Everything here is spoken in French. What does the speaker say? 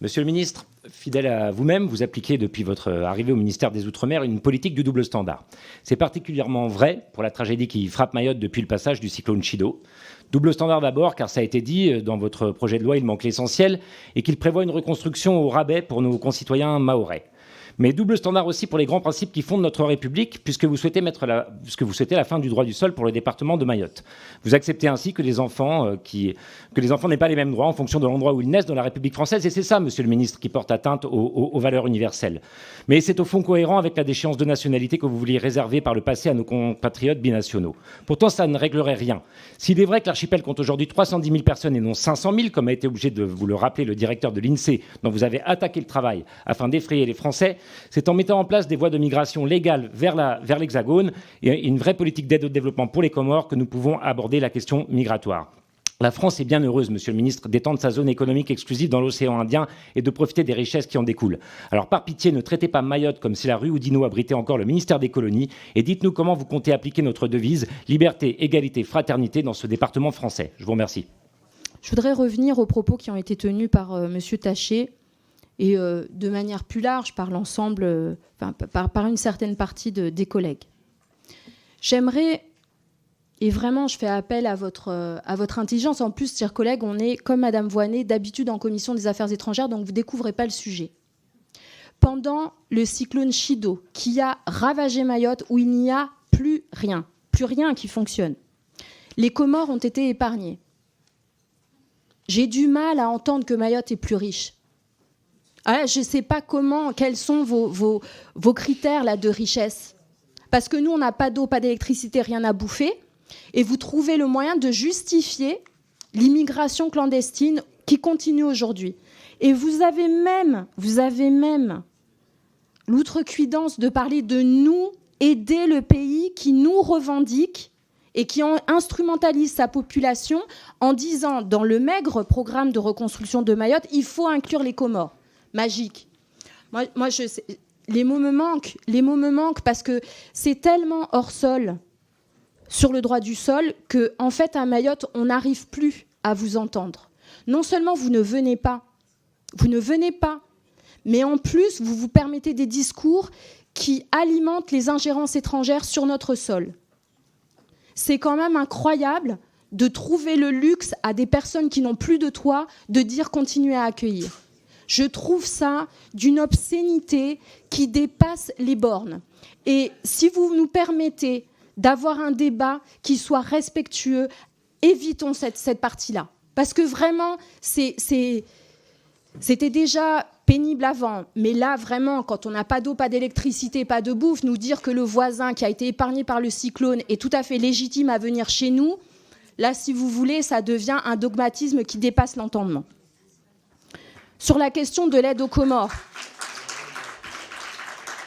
Monsieur le ministre, fidèle à vous-même, vous appliquez depuis votre arrivée au ministère des Outre-mer une politique du double standard. C'est particulièrement vrai pour la tragédie qui frappe Mayotte depuis le passage du cyclone Chido. Double standard d'abord, car ça a été dit, dans votre projet de loi, il manque l'essentiel, et qu'il prévoit une reconstruction au rabais pour nos concitoyens mahorais. Mais double standard aussi pour les grands principes qui fondent notre République, puisque vous souhaitez la fin du droit du sol pour le département de Mayotte. Vous acceptez ainsi que les enfants n'aient pas les mêmes droits en fonction de l'endroit où ils naissent dans la République française. Et c'est ça, monsieur le ministre, qui porte atteinte aux valeurs universelles. Mais c'est au fond cohérent avec la déchéance de nationalité que vous vouliez réserver par le passé à nos compatriotes binationaux. Pourtant, ça ne réglerait rien. S'il est vrai que l'archipel compte aujourd'hui 310 000 personnes et non 500 000, comme a été obligé de vous le rappeler le directeur de l'INSEE, dont vous avez attaqué le travail afin d'effrayer les Français, c'est en mettant en place des voies de migration légales vers l'Hexagone et une vraie politique d'aide au développement pour les Comores que nous pouvons aborder la question migratoire. La France est bien heureuse, monsieur le ministre, d'étendre sa zone économique exclusive dans l'océan Indien et de profiter des richesses qui en découlent. Alors par pitié, ne traitez pas Mayotte comme si la rue Oudinot abritait encore le ministère des colonies et dites-nous comment vous comptez appliquer notre devise liberté, égalité, fraternité dans ce département français. Je vous remercie. Je voudrais revenir aux propos qui ont été tenus par monsieur Taché et de manière plus large par l'ensemble, par une certaine partie des collègues. J'aimerais, et vraiment je fais appel à votre intelligence, en plus, chers collègues, on est, comme Madame Voynet, d'habitude en commission des affaires étrangères, donc vous ne découvrez pas le sujet. Pendant le cyclone Chido, qui a ravagé Mayotte, où il n'y a plus rien qui fonctionne, les Comores ont été épargnés. J'ai du mal à entendre que Mayotte est plus riche. Ah, je ne sais pas quels sont vos critères là, de richesse. Parce que nous, on n'a pas d'eau, pas d'électricité, rien à bouffer. Et vous trouvez le moyen de justifier l'immigration clandestine qui continue aujourd'hui. Et vous avez même l'outrecuidance de parler de nous aider le pays qui nous revendique et qui instrumentalise sa population en disant, dans le maigre programme de reconstruction de Mayotte, il faut inclure les Comores. Magique. Moi je sais, les mots me manquent parce que c'est tellement hors sol sur le droit du sol que, en fait, à Mayotte, on n'arrive plus à vous entendre. Non seulement vous ne venez pas, mais en plus, vous vous permettez des discours qui alimentent les ingérences étrangères sur notre sol. C'est quand même incroyable de trouver le luxe à des personnes qui n'ont plus de toit de dire continuez à accueillir. Je trouve ça d'une obscénité qui dépasse les bornes. Et si vous nous permettez d'avoir un débat qui soit respectueux, évitons cette partie-là. Parce que vraiment, c'était déjà pénible avant. Mais là, vraiment, quand on n'a pas d'eau, pas d'électricité, pas de bouffe, nous dire que le voisin qui a été épargné par le cyclone est tout à fait légitime à venir chez nous, là, si vous voulez, ça devient un dogmatisme qui dépasse l'entendement. Sur la question de l'aide aux Comores,